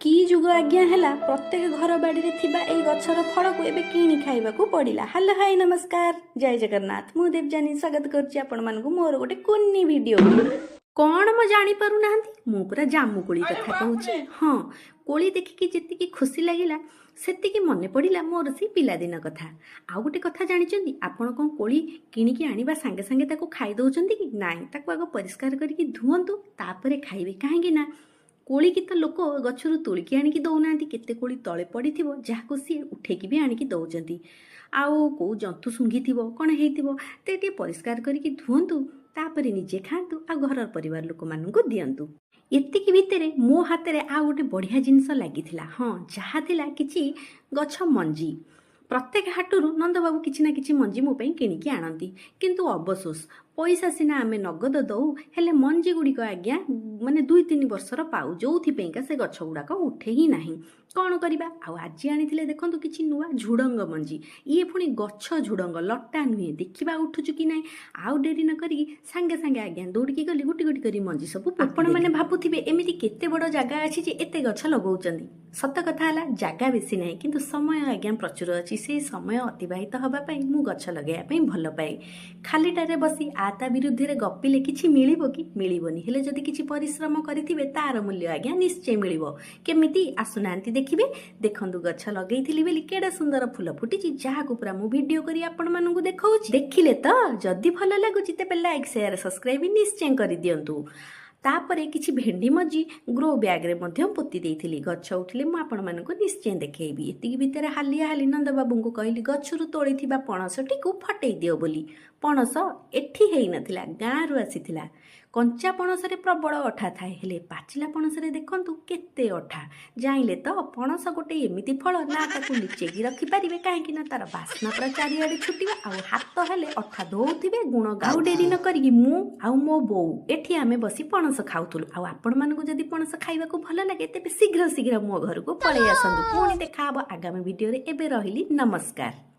କି ଯୁଗ ଆଜ୍ଞା ହେଲା ପ୍ରତ୍ୟେକ ଘର ବାଡ଼ିରେ ଥିବା ଏଇ ଗଛର ଫଳକୁ ଏବେ କିଣି ଖାଇବାକୁ ପଡ଼ିଲା। ହ୍ୟାଲୋ ହାଇ ନମସ୍କାର, ଜୟ ଜଗନ୍ନାଥ। ମୁଁ ଦେବଯାନୀ ସ୍ୱାଗତ କରୁଛି ଆପଣମାନଙ୍କୁ ମୋର ଗୋଟେ କୁନି ଭିଡ଼ିଓ। କ'ଣ ମୁଁ ଜାଣିପାରୁନାହାନ୍ତି? ମୁଁ ପୁରା ଜାମୁ କୋଳି କଥା କହୁଛି। ହଁ, କୋଳି ଦେଖିକି ଯେତିକି ଖୁସି ଲାଗିଲା ସେତିକି ମନେ ପଡ଼ିଲା ମୋର ସେଇ ପିଲାଦିନ କଥା। ଆଉ ଗୋଟେ କଥା ଜାଣିଛନ୍ତି, ଆପଣ କ'ଣ କୋଳି କିଣିକି ଆଣିବା ସାଙ୍ଗେ ସାଙ୍ଗେ ତାକୁ ଖାଇ ଦେଉଛନ୍ତି କି? ନାଇଁ, ତାକୁ ଆଗ ପରିଷ୍କାର କରିକି ଧୁଅନ୍ତୁ, ତାପରେ ଖାଇବେ। କାହିଁକି ନା କୋଳିକି ତ ଲୋକ ଗଛରୁ ତୋଳିକି ଆଣିକି ଦେଉନାହାନ୍ତି। କେତେ କୋଳି ତଳେ ପଡ଼ିଥିବ ଯାହାକୁ ସିଏ ଉଠେଇକି ବି ଆଣିକି ଦେଉଛନ୍ତି। ଆଉ କେଉଁ ଜନ୍ତୁ ଶୁଙ୍ଘିଥିବ, କ'ଣ ହେଇଥିବ, ତ ଟିକେ ପରିଷ୍କାର କରିକି ଧୁଅନ୍ତୁ, ତାପରେ ନିଜେ ଖାଆନ୍ତୁ ଆଉ ଘରର ପରିବାର ଲୋକମାନଙ୍କୁ ଦିଅନ୍ତୁ। ଏତିକି ଭିତରେ ମୋ ହାତରେ ଆଉ ଗୋଟେ ବଢ଼ିଆ ଜିନିଷ ଲାଗିଥିଲା। ହଁ, ଯାହା ଥିଲା କିଛି ଗଛ ମଞ୍ଜି। ପ୍ରତ୍ୟେକ ହାଟରୁ ନନ୍ଦବାବୁ କିଛି ନା କିଛି ମଞ୍ଜି ମୋ ପାଇଁ କିଣିକି ଆଣନ୍ତି। କିନ୍ତୁ ଅବଶୋଷ, ପଇସା ସିନା ଆମେ ନଗଦ ଦେଉ, ହେଲେ ମଞ୍ଜି ଗୁଡ଼ିକ ଆଜ୍ଞା ମାନେ 2-3 ବର୍ଷର ପାଉ, ଯେଉଁଥିପାଇଁକା ସେ ଗଛ ଗୁଡ଼ାକ ଉଠେ ହିଁ ନାହିଁ। କ'ଣ କରିବା? ଆଉ ଆଜି ଆଣିଥିଲେ ଦେଖନ୍ତୁ କିଛି ନୂଆ ଝୁଡ଼ଙ୍ଗ ମଞ୍ଜି। ଇଏ ପୁଣି ଗଛ ଝୁଡ଼ଙ୍ଗ, ଲଟା ନୁହେଁ। ଦେଖିବା ଉଠୁଛୁ କି ନାହିଁ। ଆଉ ଡେରି ନ କରିକି ସାଙ୍ଗେ ସାଙ୍ଗେ ଆଜ୍ଞା ଦୌଡ଼ିକି ଗଲି ଗୋଟି ଗୋଟି କରି ମଞ୍ଜି ସବୁ। ଆପଣମାନେ ଭାବୁଥିବେ ଏମିତି କେତେ ବଡ଼ ଜାଗା ଅଛି ଯେ ଏତେ ଗଛ ଲଗାଉଛନ୍ତି। ସତ କଥା ହେଲା, ଜାଗା ବେଶୀ ନାହିଁ, କିନ୍ତୁ ସମୟ ଆଜ୍ଞା ପ୍ରଚୁର ଅଛି। ସେଇ ସମୟ ଅତିବାହିତ ହେବା ପାଇଁ ମୁଁ ଗଛ ଲଗାଇବା ପାଇଁ ଭଲ ପାଏ। ଖାଲିଟାରେ ବସି ତା ବିରୁଦ୍ଧରେ ଗପିଲେ କିଛି ମିଳିବ କି? ମିଳିବନି। ହେଲେ ଯଦି କିଛି ପରିଶ୍ରମ କରିଥିବେ ତାର ମୂଲ୍ୟ ଆଜ୍ଞା ନିଶ୍ଚୟ ମିଳିବ। କେମିତି? ଆସୁନାହାନ୍ତି ଦେଖିବେ। ଦେଖନ୍ତୁ, ଗଛ ଲଗେଇଥିଲି ବୋଲି କେଡ଼େ ସୁନ୍ଦର ଫୁଲ ଫୁଟିଛି, ଯାହାକୁ ପୁରା ମୁଁ ଭିଡ଼ିଓ କରି ଆପଣମାନଙ୍କୁ ଦେଖାଉଛି। ଦେଖିଲେ ତ? ଯଦି ଭଲ ଲାଗୁଛି ତେବେ ଲାଇକ୍, ସେୟାର, ସବସ୍କ୍ରାଇବ ନିଶ୍ଚୟ କରିଦିଅନ୍ତୁ। ତାପରେ କିଛି ଭେଣ୍ଡି ମଞ୍ଜି ଗ୍ରୋ ବ୍ୟାଗ୍ରେ ମଧ୍ୟ ପୋତି ଦେଇଥିଲି। ଗଛ ଉଠିଲେ ମୁଁ ଆପଣମାନଙ୍କୁ ନିଶ୍ଚୟ ଦେଖେଇବି। ଏତିକି ଭିତରେ ହାଲିଆ ହାଲି ନନ୍ଦବାବୁଙ୍କୁ କହିଲି ଗଛରୁ ତୋଳିଥିବା ପଣସଟିକୁ ଫଟେଇ ଦିଅ ବୋଲି। ପଣସ ଏଠି ହେଇନଥିଲା, ଗାଁରୁ ଆସିଥିଲା। କଞ୍ଚା ପଣସରେ ପ୍ରବଳ ଅଠା ଥାଏ, ହେଲେ ପାଚିଲା ପଣସରେ ଦେଖନ୍ତୁ କେତେ ଅଠା। ଜାଣିଲେ ତ? ପଣସ ଗୋଟେ ଏମିତି ଫଳ, ନା ତାକୁ ଲୁଚେଇକି ରଖିପାରିବେ, କାହିଁକି ନା ତାର ବାସ୍ନା ପୁରା ଚାରିଆଡ଼େ ଛୁଟିବ। ଆଉ ହାତ ହେଲେ ଅଠା ଧୋଉଥିବେ, ଗୁଣ ଗାଉ। ଆଉ ଡେରି ନ କରିକି ମୁଁ ଆଉ ମୋ ବୋଉ ଏଠି ଆମେ ବସି ପଣସ ଖାଉଥିଲୁ। ଆଉ ଆପଣମାନଙ୍କୁ ଯଦି ପଣସ ଖାଇବାକୁ ଭଲ ଲାଗେ ତେବେ ଶୀଘ୍ର ମୋ ଘରକୁ ପଳେଇ ଆସନ୍ତୁ। ପୁଣି ଦେଖାହବ ଆଗାମୀ ଭିଡ଼ିଓରେ। ଏବେ ରହିଲି, ନମସ୍କାର।